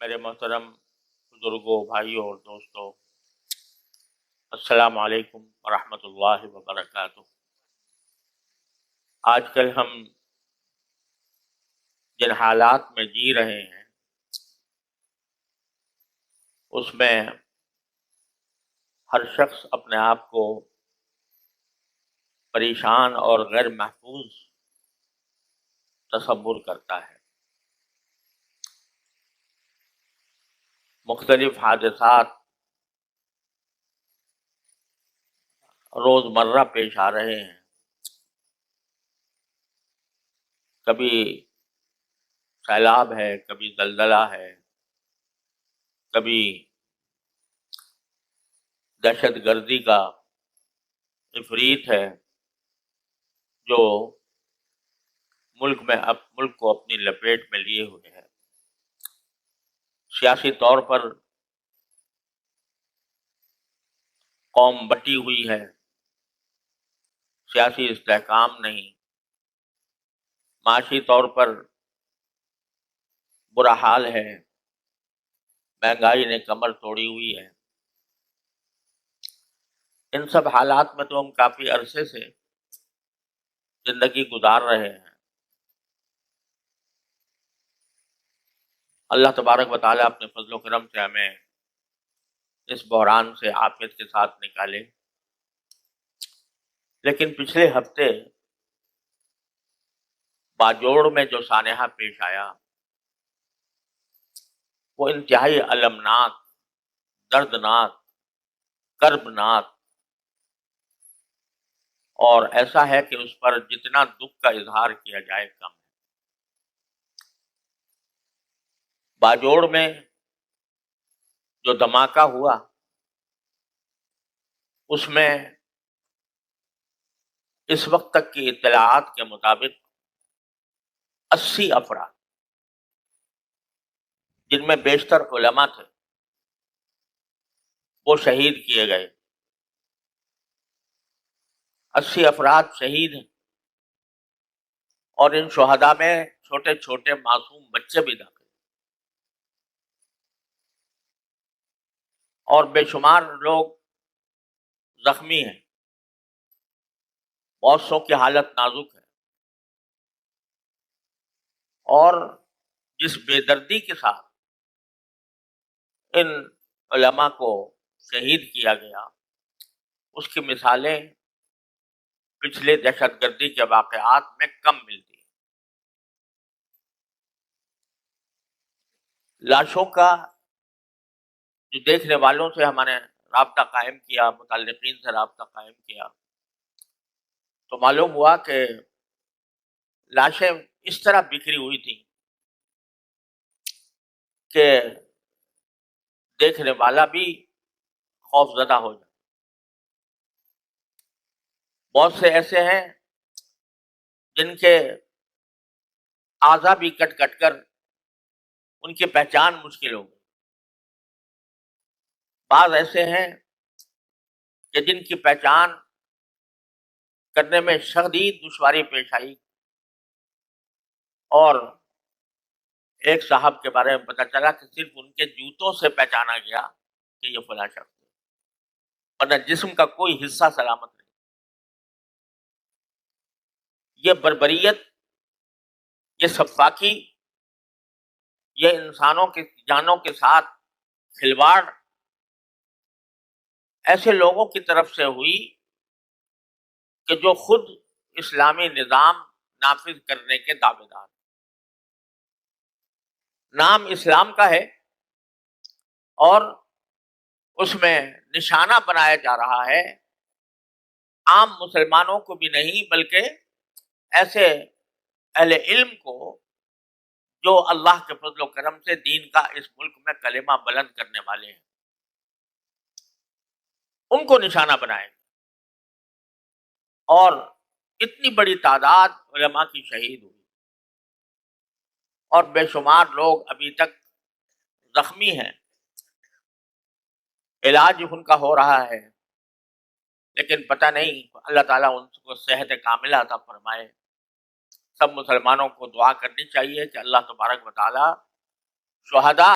میرے محترم بزرگوں، بھائیوں اور دوستوں، السلام علیکم ورحمۃ اللہ وبرکاتہ۔ آج کل ہم جن حالات میں جی رہے ہیں اس میں ہر شخص اپنے آپ کو پریشان اور غیر محفوظ تصور کرتا ہے۔ مختلف حادثات روزمرہ پیش آ رہے ہیں، کبھی سیلاب ہے، کبھی زلزلہ ہے، کبھی دہشت گردی کا عفریت ہے جو ملک کو اپنی لپیٹ میں لیے ہوئے ہے۔ سیاسی طور پر قوم بٹی ہوئی ہے، سیاسی استحکام نہیں، معاشی طور پر برا حال ہے، مہنگائی نے کمر توڑی ہوئی ہے۔ ان سب حالات میں تو ہم کافی عرصے سے زندگی گزار رہے ہیں۔ اللہ تبارک و تعالیٰ اپنے فضل و کرم سے ہمیں اس بحران سے عافیت کے ساتھ نکالے۔ لیکن پچھلے ہفتے باجوڑ میں جو سانحہ پیش آیا وہ انتہائی المناک، دردناک، کربناک، اور ایسا ہے کہ اس پر جتنا دکھ کا اظہار کیا جائے کم ہے۔ باجوڑ میں جو دھماکہ ہوا اس میں اس وقت تک کی اطلاعات کے مطابق 80 افراد، جن میں بیشتر علماء تھے، وہ شہید کیے گئے۔ 80 افراد شہید ہیں، اور ان شہداء میں چھوٹے چھوٹے معصوم بچے بھی داخل ہیں، اور بے شمار لوگ زخمی ہیں، بہت سو کی حالت نازک ہے۔ اور جس بے دردی کے ساتھ ان علماء کو شہید کیا گیا اس کی مثالیں پچھلے دہشت گردی کے واقعات میں کم ملتی ہیں۔ لاشوں کا جو دیکھنے والوں سے ہمارے رابطہ قائم کیا، متعلقین سے رابطہ قائم کیا، تو معلوم ہوا کہ لاشیں اس طرح بکھری ہوئی تھیں کہ دیکھنے والا بھی خوف زدہ ہو جائے۔ بہت سے ایسے ہیں جن کے اعضا بھی کٹ کٹ کر ان کی پہچان مشکل ہو گئی۔ بعض ایسے ہیں کہ جن کی پہچان کرنے میں شدید دشواری پیش آئی، اور ایک صاحب کے بارے میں پتا چلا کہ صرف ان کے جوتوں سے پہچانا گیا کہ یہ فلاں شخص ہے، ورنہ جسم کا کوئی حصہ سلامت نہیں۔ یہ بربریت، یہ سفاکی، یہ انسانوں کی جانوں کے ساتھ کھلواڑ ایسے لوگوں کی طرف سے ہوئی کہ جو خود اسلامی نظام نافذ کرنے کے دعوے دار، نام اسلام کا ہے اور اس میں نشانہ بنایا جا رہا ہے عام مسلمانوں کو بھی نہیں بلکہ ایسے اہل علم کو جو اللہ کے فضل و کرم سے دین کا اس ملک میں کلمہ بلند کرنے والے ہیں، ان کو نشانہ بنائے۔ اور اتنی بڑی تعداد علماء کی شہید ہوئی، اور بے شمار لوگ ابھی تک زخمی ہیں، علاج ان کا ہو رہا ہے، لیکن پتہ نہیں اللہ تعالیٰ ان کو صحت کاملہ عطا فرمائے۔ سب مسلمانوں کو دعا کرنی چاہیے کہ اللہ تبارک و تعالیٰ شہداء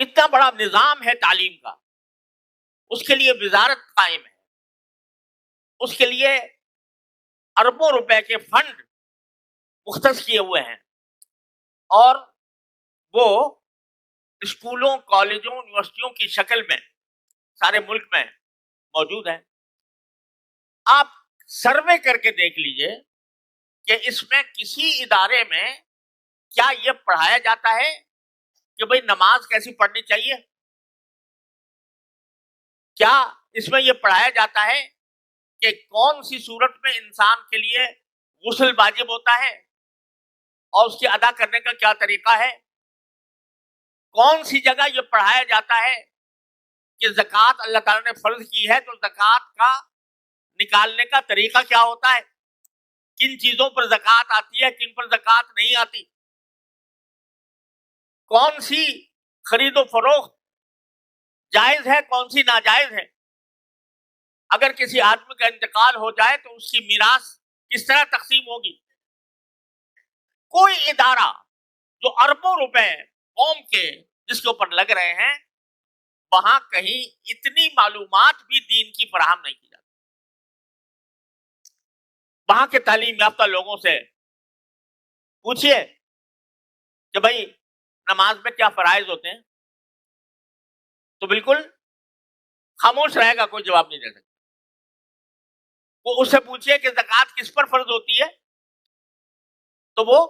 اتنا بڑا نظام ہے تعلیم کا، اس کے لیے وزارت قائم ہے، اس کے لیے اربوں روپے کے فنڈ مختص کیے ہوئے ہیں، اور وہ اسکولوں، کالجوں، یونیورسٹیوں کی شکل میں سارے ملک میں موجود ہیں۔ آپ سروے کر کے دیکھ لیجئے کہ اس میں کسی ادارے میں کیا یہ پڑھایا جاتا ہے کہ بھئی نماز کیسی پڑھنی چاہیے؟ کیا اس میں یہ پڑھایا جاتا ہے کہ کون سی صورت میں انسان کے لیے غسل واجب ہوتا ہے اور اس کے ادا کرنے کا کیا طریقہ ہے؟ کون سی جگہ یہ پڑھایا جاتا ہے کہ زکوٰۃ اللہ تعالیٰ نے فرض کی ہے تو زکوٰۃ کا نکالنے کا طریقہ کیا ہوتا ہے؟ کن چیزوں پر زکوٰۃ آتی ہے، کن پر زکوٰۃ نہیں آتی؟ کون سی خرید و فروخت جائز ہے، کون سی ناجائز ہے؟ اگر کسی آدمی کا انتقال ہو جائے تو اس کی میراث کس طرح تقسیم ہوگی؟ کوئی ادارہ جو اربوں روپے قوم کے جس کے اوپر لگ رہے ہیں، وہاں کہیں اتنی معلومات بھی دین کی فراہم نہیں کی جاتی۔ وہاں کے تعلیم یافتہ لوگوں سے پوچھئے کہ بھائی نماز میں کیا فرائض ہوتے ہیں، تو بالکل خاموش رہے گا، کوئی جواب نہیں دے سکتا۔ وہ اس سے پوچھئے کہ زکوٰۃ کس پر فرض ہوتی ہے، تو وہ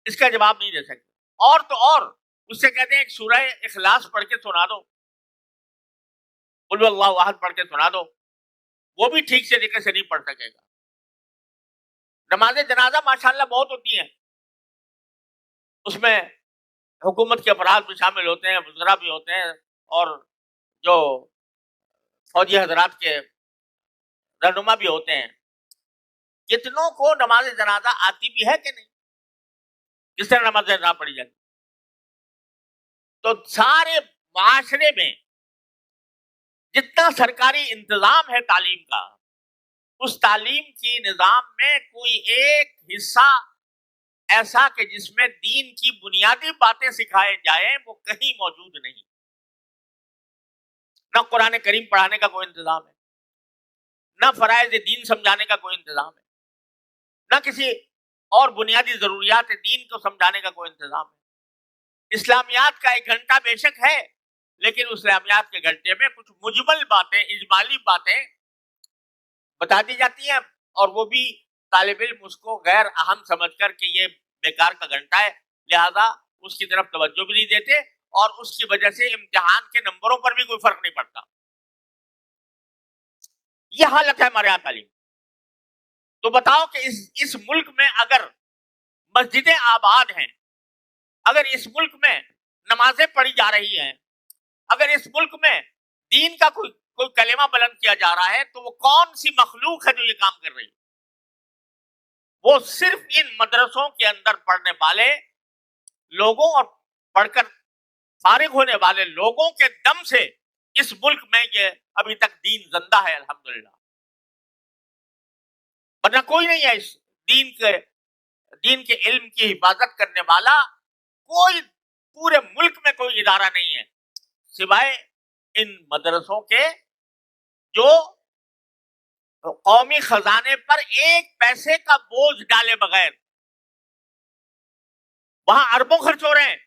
اس کا جواب نہیں دے سکتے۔ اور تو اور اس سے کہتے ہیں ایک سورہ اخلاص پڑھ کے سنا دو، قل اللہ احد پڑھ کے سنا دو، وہ بھی ٹھیک سے طریقے سے نہیں پڑھ سکے گا۔ نماز جنازہ ماشاءاللہ بہت ہوتی ہیں، اس میں حکومت کے افراد بھی شامل ہوتے ہیں، وزراء بھی ہوتے ہیں، اور جو فوجی حضرات کے رہنما بھی ہوتے ہیں۔ کتنوں کو نماز جنازہ آتی بھی ہے کہ نہیں؟ جس طرح نماز جنازہ پڑھی جاتی، تو سارے معاشرے میں جتنا سرکاری انتظام ہے تعلیم کا، اس تعلیم کی نظام میں کوئی ایک حصہ ایسا کہ جس میں دین کی بنیادی باتیں سکھائے جائیں وہ کہیں موجود نہیں۔ نہ قرآن کریم پڑھانے کا کوئی انتظام ہے، نہ فرائض دین سمجھانے کا کوئی انتظام ہے، نہ کسی اور بنیادی ضروریات دین کو سمجھانے کا کوئی انتظام ہے۔ اسلامیات کا ایک گھنٹہ بے شک ہے، لیکن اسلامیات کے گھنٹے میں کچھ مجمل باتیں، اجمالی باتیں بتا دی جاتی ہیں، اور وہ بھی طالب علم اس کو غیر اہم سمجھ کر کہ یہ بیکار کا گھنٹہ ہے، لہذا اس کی طرف توجہ بھی نہیں دیتے، اور اس کی وجہ سے امتحان کے نمبروں پر بھی کوئی فرق نہیں پڑتا۔ یہ حالت ہے ہمارے یہاں تعلیم۔ تو بتاؤ کہ اس ملک میں اگر مسجدیں آباد ہیں، اگر اس ملک میں نمازیں پڑھی جا رہی ہیں، اگر اس ملک میں دین کا کوئی کلمہ بلند کیا جا رہا ہے، تو وہ کون سی مخلوق ہے جو یہ کام کر رہی ہے؟ وہ صرف ان مدرسوں کے اندر پڑھنے والے لوگوں اور پڑھ کر فارغ ہونے والے لوگوں کے دم سے اس ملک میں یہ ابھی تک دین زندہ ہے، الحمدللہ۔ ورنہ کوئی نہیں ہے اس دین کے علم کی حفاظت کرنے والا، کوئی پورے ملک میں کوئی ادارہ نہیں ہے سوائے ان مدرسوں کے جو قومی خزانے پر ایک پیسے کا بوجھ ڈالے بغیر وہاں اربوں خرچ ہو رہے ہیں،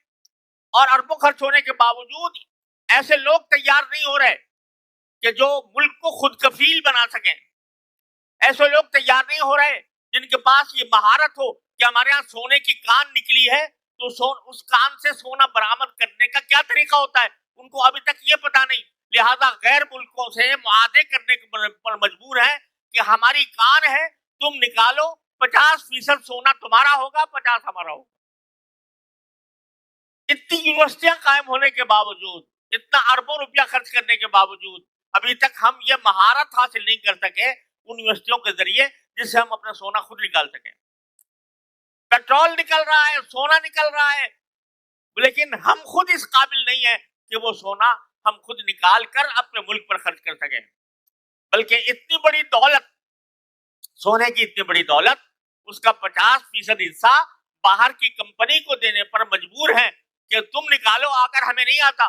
اور اربوں خرچ ہونے کے باوجود ایسے لوگ تیار نہیں ہو رہے کہ جو ملک کو خود کفیل بنا سکیں، ایسے لوگ تیار نہیں ہو رہے جن کے پاس یہ مہارت ہو کہ ہمارے ہاں سونے کی کان نکلی ہے تو اس کان سے سونا برآمد کرنے کا کیا طریقہ ہوتا ہے، ان کو ابھی تک یہ پتا نہیں، لہذا غیر ملکوں سے معاہدے کرنے پر مجبور ہے کہ ہماری کان ہے، تم نکالو، 50% سونا تمہارا ہوگا، 50 ہمارا ہوگا۔ اتنی یونیورسٹیاں قائم ہونے کے باوجود، اتنا اربوں روپیہ خرچ کرنے کے باوجود ابھی تک ہم یہ مہارت حاصل نہیں کر سکے ان یونیورسٹیوں کے ذریعے جس سے ہم اپنا سونا خود نکال سکیں۔ پیٹرول نکل رہا ہے، سونا نکل رہا ہے، لیکن ہم خود اس قابل نہیں ہیں کہ وہ سونا ہم خود نکال کر اپنے ملک پر خرچ کر سکیں، بلکہ اتنی بڑی دولت، سونے کی اتنی بڑی دولت، اس کا 50% حصہ باہر کی کمپنی کو دینے پر مجبور ہیں کہ تم نکالو آ کر، ہمیں نہیں آتا۔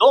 2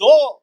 2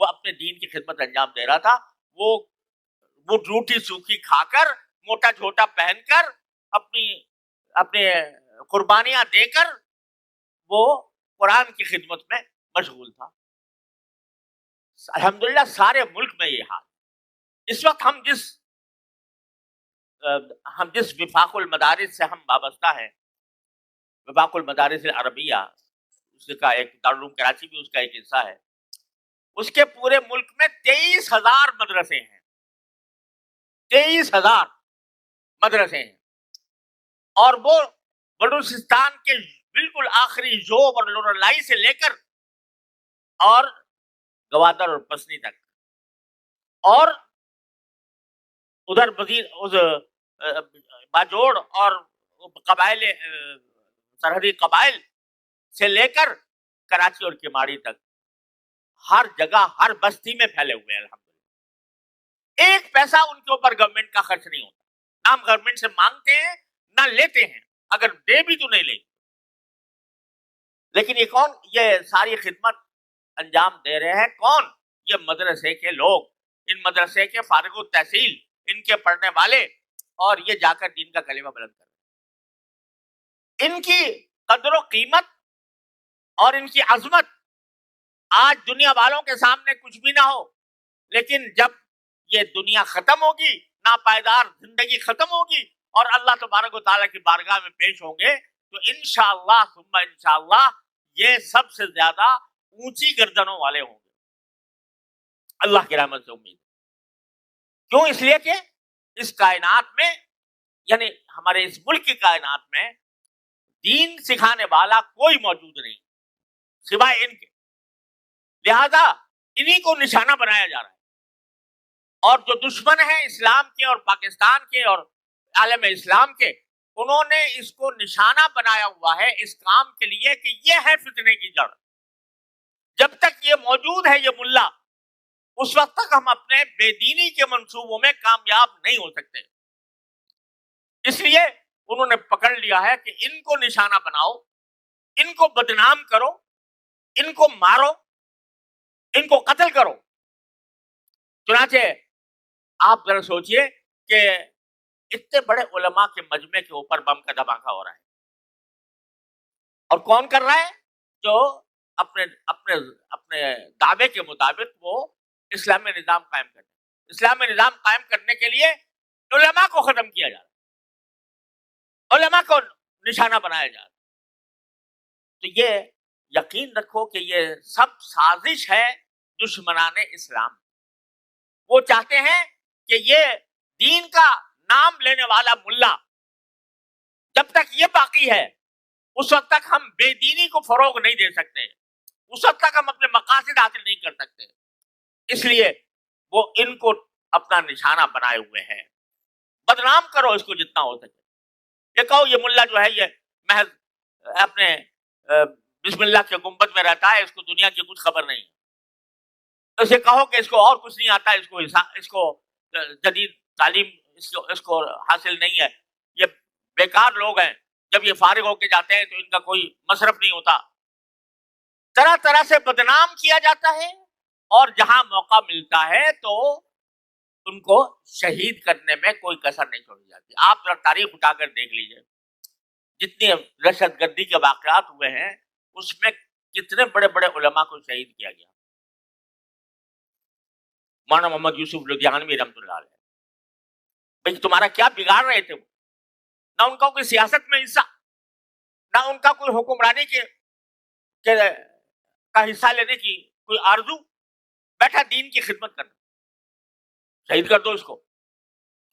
وہ اپنے دین کی خدمت انجام دے رہا تھا. وہ روٹی سوکھی کھا کر, موٹا جھوٹا پہن کر, اپنے قربانیاں دے کر وہ قرآن کی خدمت میں مشغول تھا. الحمدللہ سارے ملک میں یہ حال. اس وقت ہم جس وفاق المدارس سے ہم وابستہ ہیں, وفاق المدارس العربیہ, اس کا ایک دارالعلوم کراچی بھی اس کا ایک حصہ ہے, اس کے پورے ملک میں 23,000 مدرسے ہیں. 23,000 مدرسے ہیں, اور وہ بلوچستان کے بالکل آخری جوب اور لورالائی سے لے کر اور گوادر اور پسنی تک, اور ادھر باجوڑ اور قبائل, سرحدی قبائل سے لے کر کراچی اور کیماڑی تک, ہر جگہ ہر بستی میں پھیلے ہوئے ہیں. الحمدللہ ایک پیسہ ان کے اوپر گورنمنٹ کا خرچ نہیں ہوتا, نہ ہم گورنمنٹ سے مانگتے ہیں نہ لیتے ہیں, اگر دے بھی تو نہیں لیں. لیکن یہ کون یہ ساری خدمت انجام دے رہے ہیں؟ کون؟ یہ مدرسے کے لوگ, ان مدرسے کے فارغ التحصیل, ان کے پڑھنے والے, اور یہ جا کر دین کا کلمہ بلند کر رہے ہیں. ان کی قدر و قیمت اور ان کی عظمت آج دنیا والوں کے سامنے کچھ بھی نہ ہو, لیکن جب یہ دنیا ختم ہوگی, ناپائیدار زندگی ختم ہوگی اور اللہ تبارک و تعالیٰ کی بارگاہ میں پیش ہوں گے, تو انشاءاللہ ثم انشاءاللہ یہ سب سے زیادہ اونچی گردنوں والے ہوں گے. اللہ کی رحمت سے امید. کیوں؟ اس لیے کہ اس کائنات میں, یعنی ہمارے اس ملک کی کائنات میں دین سکھانے والا کوئی موجود نہیں سوائے ان کے. لہذا انہی کو نشانہ بنایا جا رہا ہے, اور جو دشمن ہیں اسلام کے اور پاکستان کے اور عالم اسلام کے, انہوں نے اس کو نشانہ بنایا ہوا ہے اس کام کے لیے کہ یہ ہے فتنے کی جڑ. جب تک یہ موجود ہے یہ ملا, اس وقت تک ہم اپنے بے دینی کے منصوبوں میں کامیاب نہیں ہو سکتے. اس لیے انہوں نے پکڑ لیا ہے کہ ان کو نشانہ بناؤ, ان کو بدنام کرو, ان کو مارو, ان کو قتل کرو. چنانچہ آپ ذرا سوچئے کہ اتنے بڑے علماء کے مجمع کے اوپر بم کا دھماکہ ہو رہا ہے, اور کون کر رہا ہے؟ جو اپنے دعوے کے مطابق وہ اسلامی نظام قائم کرتے ہیں. اسلامی نظام قائم کرنے کے لیے علماء کو ختم کیا جا رہا ہے, علماء کو نشانہ بنایا جا رہا ہے. تو یہ یقین رکھو کہ یہ سب سازش ہے دشمنان اسلام. وہ چاہتے ہیں کہ یہ دین کا نام لینے والا ملا جب تک یہ باقی ہے, اس وقت تک ہم بے دینی کو فروغ نہیں دے سکتے, اس وقت تک ہم اپنے مقاصد حاصل نہیں کر سکتے. اس لیے وہ ان کو اپنا نشانہ بنائے ہوئے ہیں. بدنام کرو اس کو جتنا ہو سکے. یہ کہو یہ ملا جو ہے یہ محض اپنے بسم اللہ کے گنبد میں رہتا ہے, اس کو دنیا کی کچھ خبر نہیں. اسے کہو کہ اس کو اور کچھ نہیں آتا, اس کو جدید تعلیم اس کو حاصل نہیں ہے, یہ بیکار لوگ ہیں, جب یہ فارغ ہو کے جاتے ہیں تو ان کا کوئی مصرف نہیں ہوتا. طرح طرح سے بدنام کیا جاتا ہے, اور جہاں موقع ملتا ہے تو ان کو شہید کرنے میں کوئی کسر نہیں چھوڑی جاتی. آپ ذرا تاریخ اٹھا کر دیکھ لیجئے, جتنے دہشت گردی کے واقعات ہوئے ہیں اس میں کتنے بڑے بڑے علماء کو شہید کیا گیا. مولانا محمد یوسف لدھیانوی رحمۃ اللہ علیہ, بھئی تمہارا کیا بگاڑ رہے تھے وہ؟ نہ ان کا کوئی سیاست میں حصہ, نہ ان کا کوئی حکمرانی کا حصہ لینے کی کوئی آرزو, بیٹھا دین کی خدمت کرنا. شہید کر دو اس کو,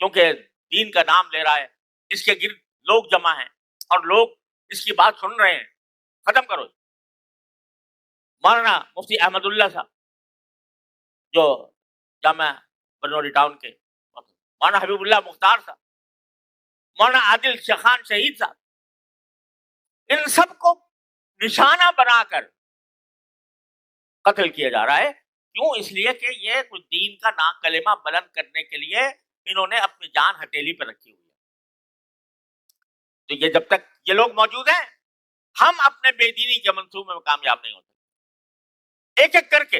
کیونکہ دین کا نام لے رہا ہے, اس کے گرد لوگ جمع ہیں اور لوگ اس کی بات سن رہے ہیں, ختم کرو. مولانا مفتی احمد اللہ صاحب جو جامعہ بنوری ٹاؤن کے, مولانا حبیب اللہ مختار صاحب, مولانا عادل شخان شہید صاحب, ان سب کو نشانہ بنا کر قتل کیا جا رہا ہے. کیوں؟ اس لیے کہ یہ کچھ دین کا نام کلمہ بلند کرنے کے لیے انہوں نے اپنی جان ہتھیلی پر رکھی ہوئی ہے. تو یہ جب تک یہ لوگ موجود ہیں ہم اپنے بے دینی کے منصوبے میں کامیاب نہیں ہوتے. ایک ایک کر کے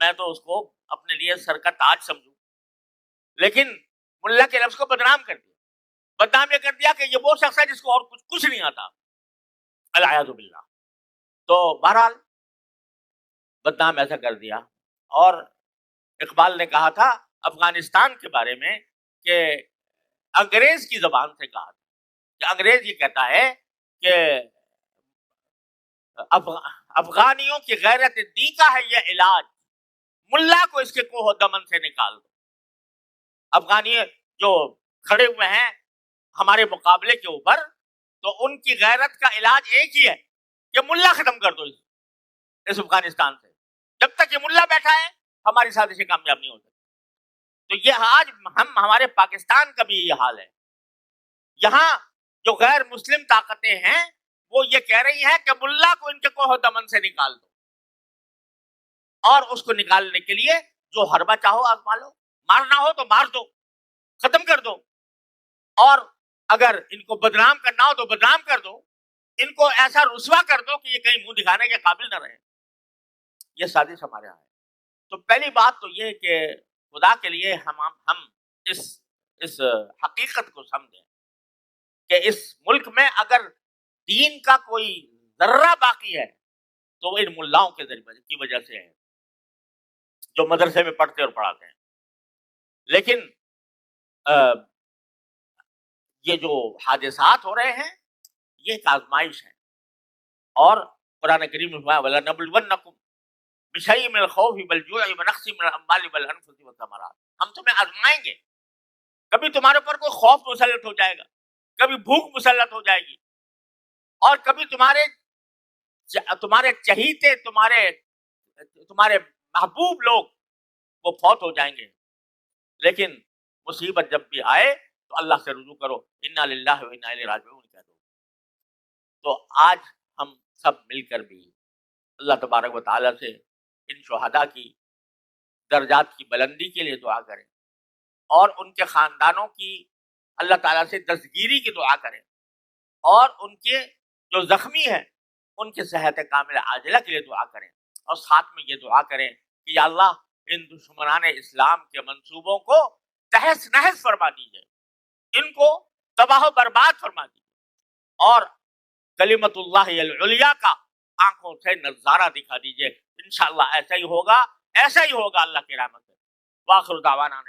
میں تو اس کو اپنے لیے سر کا تاج سمجھوں، لیکن ملا کے لفظ کو بدنام کر دیا. بدنام یہ کر دیا کہ یہ وہ شخص ہے جس کو اور کچھ نہیں آتا، العیاذ باللہ. تو بہرحال بدنام ایسا کر دیا. اور اقبال نے کہا تھا افغانستان کے بارے میں کہ انگریز کی زبان سے کہا تھا کہ انگریز یہ کہتا ہے کہ افغانیوں کی غیرت دی کا ہے یہ علاج، ملا کو اس کے کوہ دمن سے نکال دو. افغانی جو کھڑے ہوئے ہیں ہمارے مقابلے کے اوپر، تو ان کی غیرت کا علاج ایک ہی ہے کہ ملا ختم کر دو اس افغانستان سے. جب تک یہ ملا بیٹھا ہے ہماری سازشیں کامیاب نہیں ہو سکتی. تو یہ آج ہمارے پاکستان کا بھی یہ حال ہے. یہاں جو غیر مسلم طاقتیں ہیں وہ یہ کہہ رہی ہیں کہ ملا کو ان کے کوہ دمن سے نکال دو، اور اس کو نکالنے کے لیے جو حربہ چاہو آزما لو، مارنا ہو تو مار دو، ختم کر دو، اور اگر ان کو بدنام کرنا ہو تو بدنام کر دو، ان کو ایسا رسوا کر دو کہ یہ کہیں منہ دکھانے کے قابل نہ رہے. یہ سازش ہمارے یہاں ہے. تو پہلی بات تو یہ کہ خدا کے لیے ہم اس حقیقت کو سمجھیں کہ اس ملک میں اگر دین کا کوئی ذرہ باقی ہے تو وہ ان ملاؤں کے ذریعے کی وجہ سے ہے جو مدرسے میں پڑھتے اور پڑھاتے ہیں. لیکن یہ جو حادثات ہو رہے ہیں یہ ایک آزمائش ہے. اور قرآن کریم میں وَلَنَبْلُوَنَّكُمْ بِشَيْءٍ مِّنَ الْخَوْفِ وَالْجُوعِ وَنَقْصٍ مِّنَ الْأَمْوَالِ وَالْأَنفُسِ وَالثَّمَرَاتِ. ہم تمہیں آزمائیں گے. کبھی تمہارے اوپر کوئی خوف مسلط ہو جائے گا، کبھی بھوک مسلط ہو جائے گی، اور کبھی تمہارے چہیتے تمہارے محبوب لوگ وہ فوت ہو جائیں گے. لیکن مصیبت جب بھی آئے تو اللہ سے رجوع کرو، انا للہ و انا الیہ راجعون کہہ دو. تو آج ہم سب مل کر بھی اللہ تبارک و تعالیٰ سے ان شہداء کی درجات کی بلندی کے لیے دعا کریں، اور ان کے خاندانوں کی اللہ تعالیٰ سے دستگیری کی دعا کریں، اور ان کے جو زخمی ہیں ان کے صحت کامل عاجلہ کے لیے دعا کریں، اور ساتھ میں یہ دعا کریں کہ یا اللہ ان دشمنان اسلام کے منصوبوں کو تہس نہس فرما دیجیے، ان کو تباہ و برباد فرما دیجیے، اور کلمت اللہ العلیٰ کا آنکھوں سے نظارہ دکھا دیجیے. انشاءاللہ ایسا ہی ہوگا اللہ کی رحمت سے. وآخر دعوانا